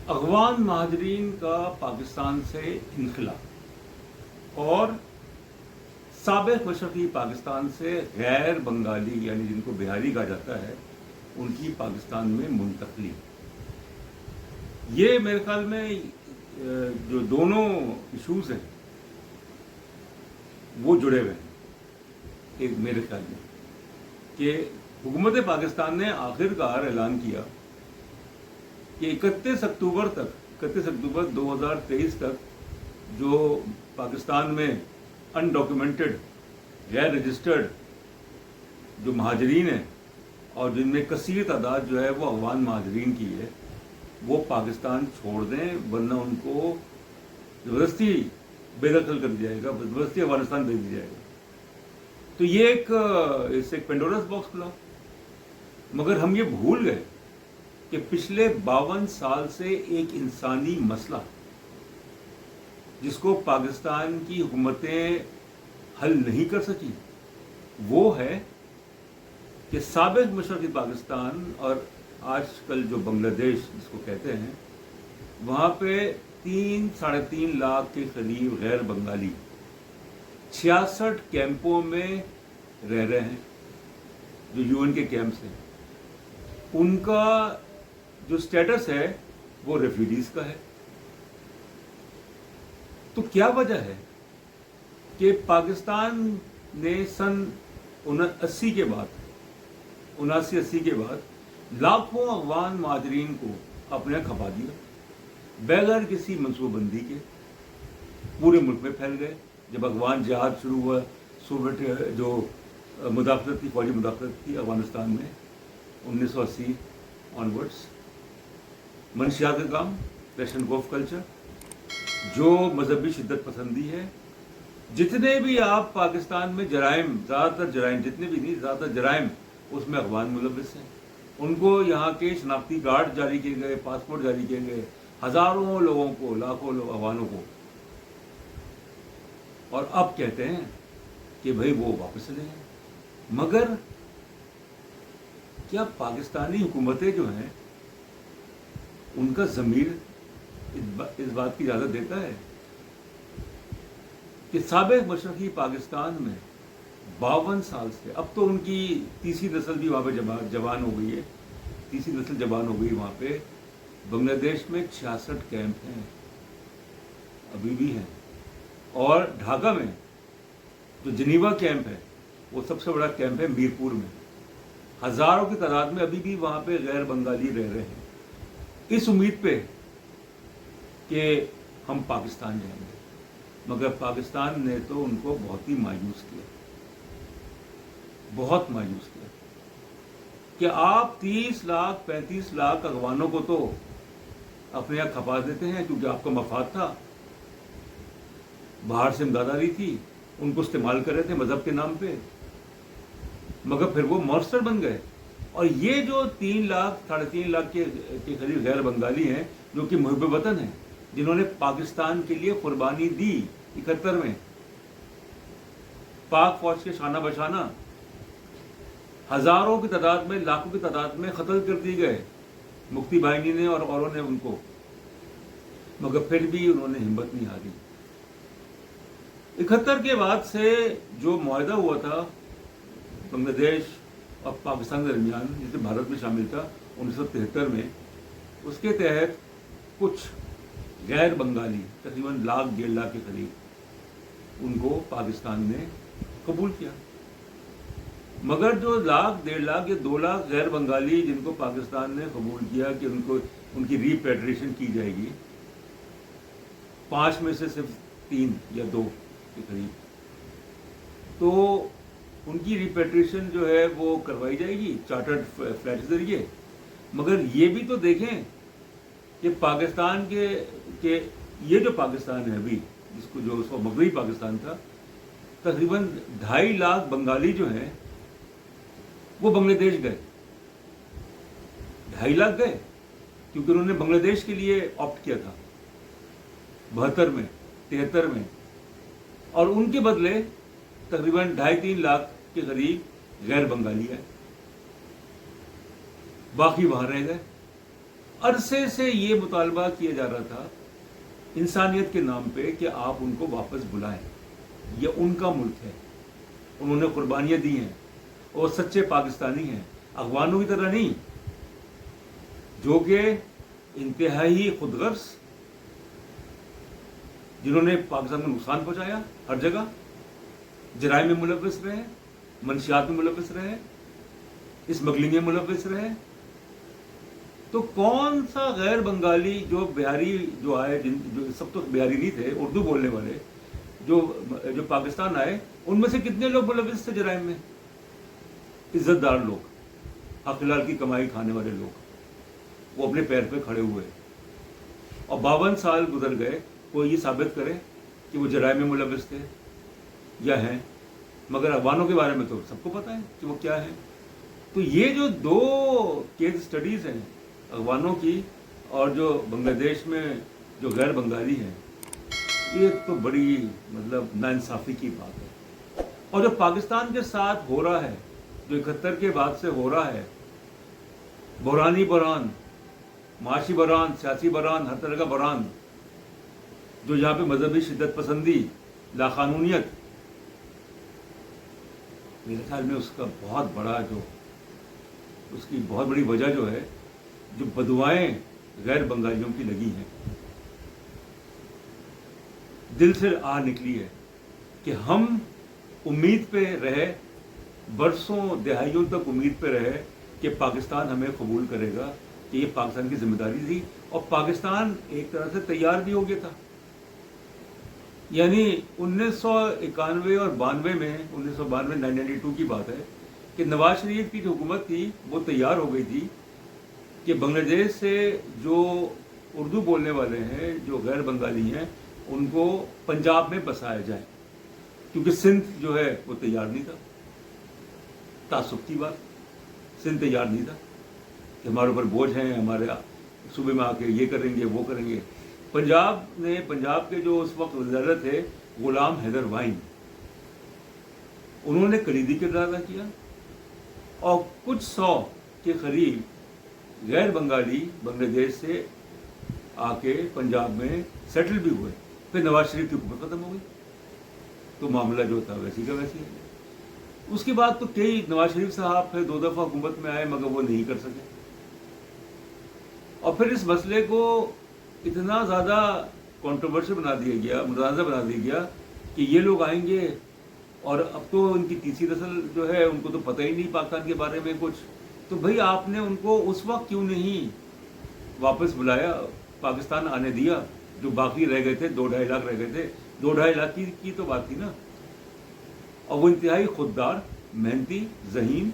अफगान महाजरीन का पाकिस्तान से इनखला और साबिक मशरक़ी पाकिस्तान से गैर बंगाली यानी जिनको बिहारी कहा जाता है उनकी पाकिस्तान में मुंतकली, ये मेरे ख्याल में जो दोनों इशूज़ हैं वो जुड़े हुए हैं। एक मेरे ख्याल में कि हुकूमत पाकिस्तान ने आखिरकार ऐलान किया कि 31 अक्टूबर 2023 तक जो पाकिस्तान में अनडॉक्यूमेंटेड गैर रजिस्टर्ड जो महाजरीन हैं और जिनमें कसीर तादाद जो है वो अफगान महाजरीन की है, वो पाकिस्तान छोड़ दें, वरना उनको ज़बरदस्ती बेदखल कर दिया जाएगा, ज़बरदस्ती अफगानिस्तान भेज दिया जाएगा। तो ये इससे एक पेंडोरस बॉक्स खुला। मगर हम ये भूल गए कि पिछले 52 साल से एक इंसानी मसला जिसको पाकिस्तान की हुकूमतें हल नहीं कर सकी, वो है कि साबिक मशरक़ी पाकिस्तान और आजकल जो बांग्लादेश जिसको कहते हैं, वहाँ पे 3-3.5 लाख के करीब गैर बंगाली 66 कैंपों में रह रहे हैं, जो यूएन के कैंप्स हैं। उनका जो स्टेटस है वो रेफ्यूजीज का है। तो क्या वजह है कि पाकिस्तान ने सन 79 के बाद 79-80 के बाद लाखों अफगान महाजरीन को अपने खपा दिया बगैर किसी मनसूबबंदी के, पूरे मुल्क में फैल गए। जब अफगान जिहाद शुरू हुआ, सोवियत जो मुदाखलत थी, फौजी मुदाखलत थी अफगानिस्तान में 1980 ऑनवर्ड्स, मनशियात का काम, पेशनगोफ कल्चर, जो मजहबी शिद्दत पसंदी है, जितने भी आप पाकिस्तान में जराइम, ज़्यादातर जराइम, जितने भी नहीं ज़्यादातर जराइम उसमें अफगान मुलव्वस हैं। उनको यहाँ के शनाख्ती कार्ड जारी किए गए, पासपोर्ट जारी किए गए, हज़ारों लोगों को, लाखों लोग अफगानों को, और अब कहते हैं कि भाई वो वापस ले हैं। मगर क्या पाकिस्तानी हुकूमतें जो हैं उनका ज़मीर इस बात की इजाज़त देता है कि साबिक मशरक़ी पाकिस्तान में 52 साल से, अब तो उनकी तीसरी नस्ल भी वहाँ पे जवान हो गई है, तीसरी नस्ल जवान हो गई वहाँ पे। बांग्लादेश में 66 कैंप हैं, अभी भी हैं, और ढाका में जो जिनीवा कैंप है वो सबसे बड़ा कैंप है मीरपुर में। हज़ारों की तादाद में अभी भी वहाँ पे गैर बंगाली रह रहे हैं, इस उम्मीद पे कि हम पाकिस्तान जाएंगे। मगर पाकिस्तान ने तो उनको बहुत ही मायूस किया, बहुत मायूस किया कि आप 30 लाख 35 लाख अफगानों को तो अपने यहाँ खपा देते हैं क्योंकि आपका मफाद था, बाहर से इमदाद आ रही थी, उनको इस्तेमाल कर रहे थे मजहब के नाम पे, मगर फिर वो मॉन्स्टर बन गए। और ये जो 3 लाख 3.5 लाख के करीब गैर बंगाली हैं जो कि मुहिब वतन हैं, जिन्होंने पाकिस्तान के लिए कुर्बानी दी 71 में, पाक फौज के शाना बशाना, हज़ारों की तादाद में, लाखों की तादाद में कत्ल कर दिए गए मुफ्ती बाहिनी ने और औरों ने उनको, मगर फिर भी उन्होंने हिम्मत नहीं हारी। 71 के बाद से जो मुआहदा हुआ था बांग्लादेश और पाकिस्तान के दरमियान, जिसे भारत में शामिल था 1973 में, उसके तहत कुछ गैर बंगाली तकरीबन 1.5 लाख के करीब उनको पाकिस्तान ने कबूल किया। मगर जो 1.5 लाख या 2 लाख गैर बंगाली जिनको पाकिस्तान ने कबूल किया कि उनको उनकी रीपेट्रिएशन की जाएगी, 5 में से सिर्फ 3 या 2 के करीब, तो उनकी रिपेट्रिएशन जो है वो करवाई जाएगी चार्टर्ड फ्लाइट के जरिए। मगर ये भी तो देखें कि पाकिस्तान के ये जो पाकिस्तान है अभी, जिसको जो उसको मगरबी पाकिस्तान था, तकरीबन 2.5 लाख बंगाली जो हैं वो बांग्लादेश गए। 2.5 लाख गए क्योंकि उन्होंने बांग्लादेश के लिए ऑप्ट किया था 72 में, 73 में, और उनके बदले तकरीबन 2.5-3 लाख के करीब गैर बंगाली है, बाकी वहां रह गए। عرصے سے یہ مطالبہ کیا جا رہا تھا انسانیت کے نام پہ کہ آپ ان کو واپس بلائیں. یہ ان کا ملک ہے, انہوں نے قربانیاں دی ہیں, اور سچے پاکستانی ہیں, افغانوں کی طرح نہیں جو کہ انتہائی خود غرض, جنہوں نے پاکستان کو نقصان پہنچایا ہر جگہ, جرائم میں ملوث رہے, منشیات میں ملوث رہے, اسمگلنگ میں ملوث رہے. تو کون سا غیر بنگالی جو بہاری جو آئے, جو سب تو بہاری نہیں تھے, اردو بولنے والے جو پاکستان آئے, ان میں سے کتنے لوگ ملوث تھے جرائم میں؟ عزت دار لوگ, حق حلال کی کمائی کھانے والے لوگ, وہ اپنے پیر پہ کھڑے ہوئے. اور 52 سال گزر گئے, کوئی یہ ثابت کرے کہ وہ جرائم میں ملوث تھے یا ہیں. مگر افغانوں کے بارے میں تو سب کو پتہ ہے کہ وہ کیا ہے. تو یہ جو 2 کیس سٹڈیز ہیں افغانوں کی اور جو بنگلہ دیش میں جو غیر بنگالی ہیں, یہ تو بڑی مطلب ناانصافی کی بات ہے. اور جو پاکستان کے ساتھ ہو رہا ہے, جو 71 کے بعد سے ہو رہا ہے, بحرانی بحران, معاشی بحران, سیاسی بحران, ہر طرح کا بحران, جو یہاں پہ مذہبی شدت پسندی, لاقانونیت, میرے خیال میں اس کا بہت بڑا اس کی بہت بڑی وجہ جو ہے, جو بدوائیں غیر بنگالیوں کی لگی ہیں, دل سے آہ نکلی ہے کہ ہم امید پہ رہے, برسوں دہائیوں تک امید پہ رہے کہ پاکستان ہمیں قبول کرے گا, کہ یہ پاکستان کی ذمہ داری تھی, اور پاکستان ایک طرح سے تیار بھی ہو گیا تھا. یعنی 1991 اور 92 میں, 1992 1992 کی بات ہے کہ نواز شریف کی جو حکومت تھی وہ تیار ہو گئی تھی کہ بنگلہ دیش سے جو اردو بولنے والے ہیں, جو غیر بنگالی ہیں, ان کو پنجاب میں بسایا جائے, کیونکہ سندھ جو ہے وہ تیار نہیں تھا. تعصب کی بات, سندھ تیار نہیں تھا کہ ہمارے اوپر بوجھ ہیں, ہمارے صوبے میں آ کے یہ کریں گے وہ کریں گے. پنجاب کے جو اس وقت وزیر تھے غلام حیدر وائن, انہوں نے کلیدی کردار ادا کیا, اور کچھ 100 کے قریب غیر بنگالی بنگلہ دیش سے آ کے پنجاب میں سیٹل بھی ہوئے. پھر نواز شریف کی حکومت ختم ہو گئی, تو معاملہ جو تھا ویسی کا ویسی ہے. اس کے بعد تو کئی نواز شریف صاحب پھر 2 دفعہ حکومت میں آئے, مگر وہ نہیں کر سکے. اور پھر اس مسئلے کو اتنا زیادہ کنٹروورشل بنا دیا گیا, متنازع بنا دیا گیا کہ یہ لوگ آئیں گے, اور اب تو ان کی تیسری نسل جو ہے ان کو تو پتہ ہی نہیں پاکستان کے بارے میں کچھ. تو بھئی آپ نے ان کو اس وقت کیوں نہیں واپس بلایا, پاکستان آنے دیا, جو باقی رہ گئے تھے, 2-2.5 لاکھ رہ گئے تھے, 2-2.5 لاکھ کی تو بات تھی نا. اور وہ انتہائی خوددار, محنتی, ذہین,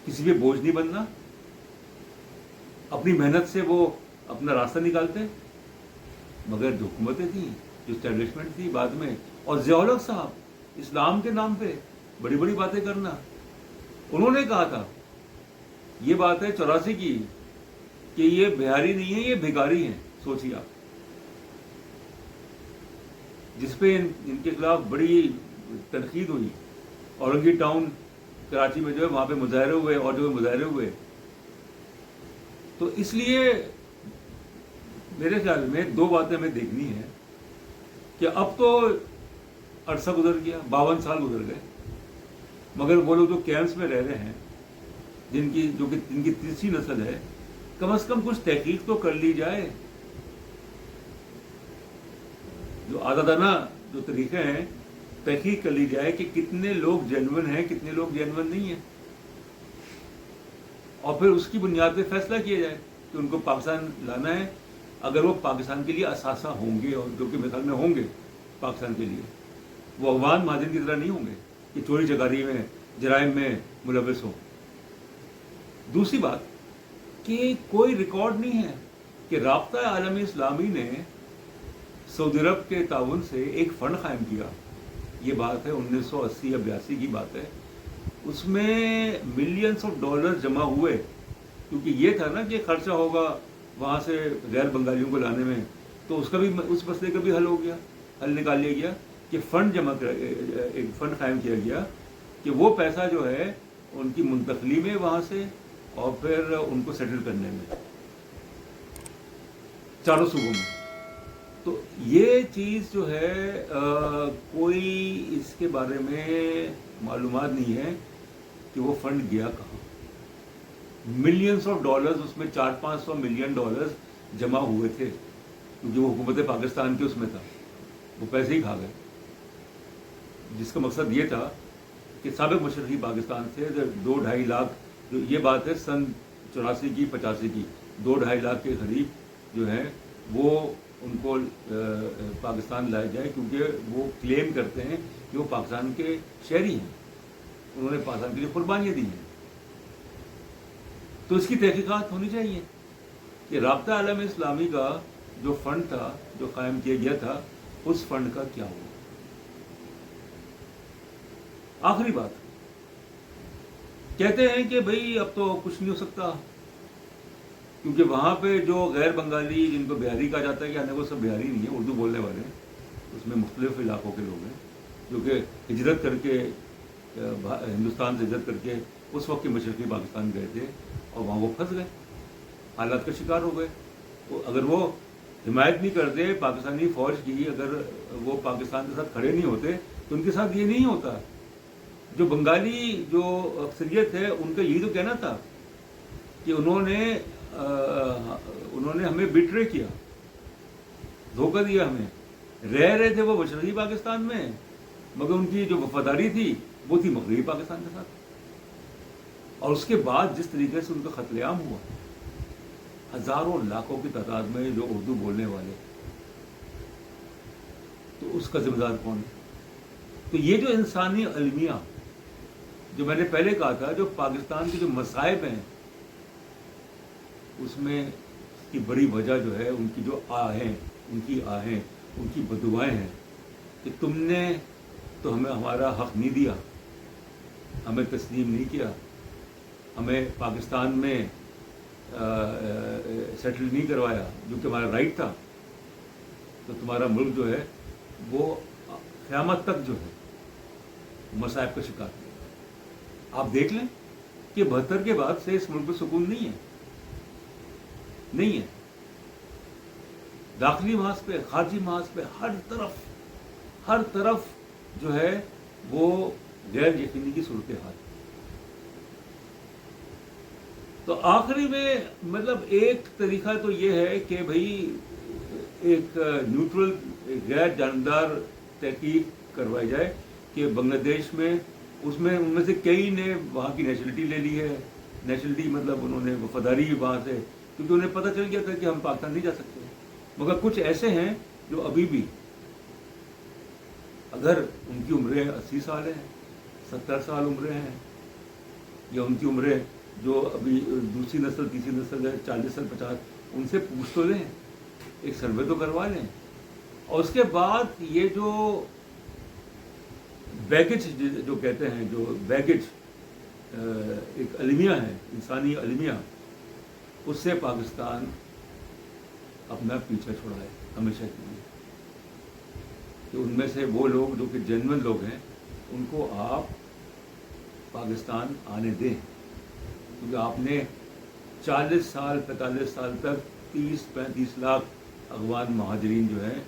کسی پہ بوجھ نہیں بننا, اپنی محنت سے وہ اپنا راستہ نکالتے. مگر جو حکومتیں تھیں, جو اسٹیبلشمنٹ تھی بعد میں, اور ضیاء الحق صاحب اسلام کے نام پہ بڑی بڑی باتیں کرنا. انہوں نے کہا تھا, یہ بات ہے 84 کی, کہ یہ بہاری نہیں ہے, یہ بھکاری ہیں. سوچیے آپ, جس پہ ان کے خلاف بڑی تنقید ہوئی. اورنگی ٹاؤن کراچی میں جو ہے وہاں پہ مظاہرے ہوئے, اور جو مظاہرے ہوئے. تو اس لیے میرے خیال میں 2 باتیں ہمیں دیکھنی ہیں کہ اب تو عرصہ گزر گیا, 52 سال گزر گئے, مگر وہ لوگ جو کیمپس میں رہ رہے ہیں, جن کی تیسری نسل ہے, کم از کم کچھ تحقیق تو کر لی جائے. جو آزادانہ جو طریقے ہیں, تحقیق کر لی جائے کہ کتنے لوگ جینون ہیں, کتنے لوگ جینون نہیں ہیں, اور پھر اس کی بنیاد پہ فیصلہ کیا جائے کہ ان کو پاکستان لانا ہے. اگر وہ پاکستان کے لیے اثاثہ ہوں گے, اور جو کہ میرے خیال میں ہوں گے پاکستان کے لیے, وہ افغان مہاجرین کی طرح نہیں ہوں گے کہ چوری چکاری میں, جرائم میں ملوث ہوں. دوسری بات کہ کوئی ریکارڈ نہیں ہے کہ رابطہ عالمی اسلامی نے سعودی عرب کے تعاون سے ایک فنڈ قائم کیا. یہ بات ہے 1980 یا 82 کی بات ہے. اس میں ملینس آف ڈالر جمع ہوئے, کیونکہ یہ تھا نا کہ خرچہ ہوگا وہاں سے غیر بنگالیوں کو لانے میں. تو اس مسئلے کا بھی حل ہو گیا, حل نکال لیا گیا کہ ایک فنڈ قائم کیا گیا کہ وہ پیسہ جو ہے ان کی منتقلی میں وہاں سے, اور پھر ان کو سیٹل کرنے میں. चारों सूबों में। तो ये चीज़ जो है कोई इसके बारे में मालूमात नहीं है कि वो फंड गया कहाँ। मिलियंस ऑफ डॉलर्स उसमें 400-500 मिलियन डॉलर्स जमा हुए थे, क्योंकि वो हुकूमत पाकिस्तान के उसमें था, वो पैसे ही खा गए, जिसका मकसद ये था कि साबिक मशरक़ी पाकिस्तान से 2-2.5 लाख, जो ये बात है सन 84 की 85 की, 2-2.5 लाख के करीब जो है वो उनको पाकिस्तान लाया जाए, क्योंकि वो क्लेम करते हैं कि वो पाकिस्तान के शहरी हैं, उन्होंने पाकिस्तान के लिए कुर्बानियाँ दी हैं। तो इसकी तहकीकात होनी चाहिए कि राब्ता आलम इस्लामी का जो फंड था, जो कायम किया गया था, उस फंड का क्या हुआ। आखिरी बात, कहते हैं कि भाई अब तो कुछ नहीं हो सकता, क्योंकि वहाँ पे जो गैर बंगाली, जिनको बिहारी कहा जाता है, कि वो सब बिहारी नहीं है, उर्दू बोलने वाले हैं, उसमें मुख्तलिफ इलाकों के लोग हैं जो कि हिजरत करके हिंदुस्तान से हिजरत करके उस वक्त के मशरक़ी पाकिस्तान गए थे और वहाँ वो फंस गए, हालात का शिकार हो गए। तो अगर वो हिमायत नहीं करते पाकिस्तानी फ़ौज की, अगर वो पाकिस्तान के साथ खड़े नहीं होते, तो उनके साथ ये नहीं होता। जो बंगाली जो अक्सरियत है, उनका यही तो कहना था कि उन्होंने हमें बिट्रे किया, धोखा दिया हमें। रह रहे थे वो मशरक़ी पाकिस्तान में, मगर उनकी जो वफादारी थी वो थी मगरबी पाकिस्तान के साथ। और उसके बाद जिस तरीके से उनका कत्लेआम हुआ, हज़ारों लाखों की तादाद में जो उर्दू बोलने वाले, तो उसका जिम्मेदार कौन है? तो ये जो इंसानी अलमिया, जो मैंने पहले कहा था, जो पाकिस्तान के जो मसाइब हैं, उसमें की बड़ी वजह जो है उनकी जो आहें, उनकी बदुआएं हैं कि तुमने तो हमें हमारा हक नहीं दिया, हमें तस्लीम नहीं किया, हमें पाकिस्तान में सेटल नहीं करवाया, जो कि हमारा राइट था। तो तुम्हारा मुल्क जो है वो क़यामत तक जो है मसाइब का शिकार है। आप देख लें कि 72 के बाद से इस मुल्क में सुकून नहीं है। दाखिली महाज पे, खारजी महाज पे, हर तरफ जो है वो गैर यकीनी की सूरत हाल। तो आखिरी में मतलब एक तरीका तो ये है कि भाई एक न्यूट्रल, गैर जानबदार तहकीक करवाई जाए कि बांग्लादेश में, उनमें से कई ने वहाँ की नेशनलिटी ले ली है। नेशनलिटी मतलब उन्होंने वफादारी वहाँ से, क्योंकि उन्हें पता चल गया था कि हम पाकिस्तान नहीं जा सकते। मगर कुछ ऐसे हैं जो अभी भी, अगर उनकी उम्रें 80 साल हैं, 70 साल उम्रें हैं, या उनकी उम्रें जो अभी दूसरी नस्ल, तीसरी नस्ल है, 40 साल 50, उनसे पूछ तो लें, एक सर्वे तो करवा लें। और उसके बाद ये जो बैगेज जो कहते हैं, जो बैगेज एक अलमिया है, इंसानी अलमिया, उससे पाकिस्तान अपना पीछा छुड़ाए हमेशा के लिए। कि उनमें से वो लोग जो कि जेन्युइन लोग हैं, उनको आप पाकिस्तान आने दें, क्योंकि आपने 40 साल 45 साल तक 30-35 लाख अफगान महाजरीन जो हैं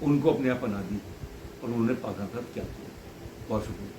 उनको अपने आप बना दी, और उन्होंने पाकिस्तान के साथ क्या किया। बहुत शुक्रिया।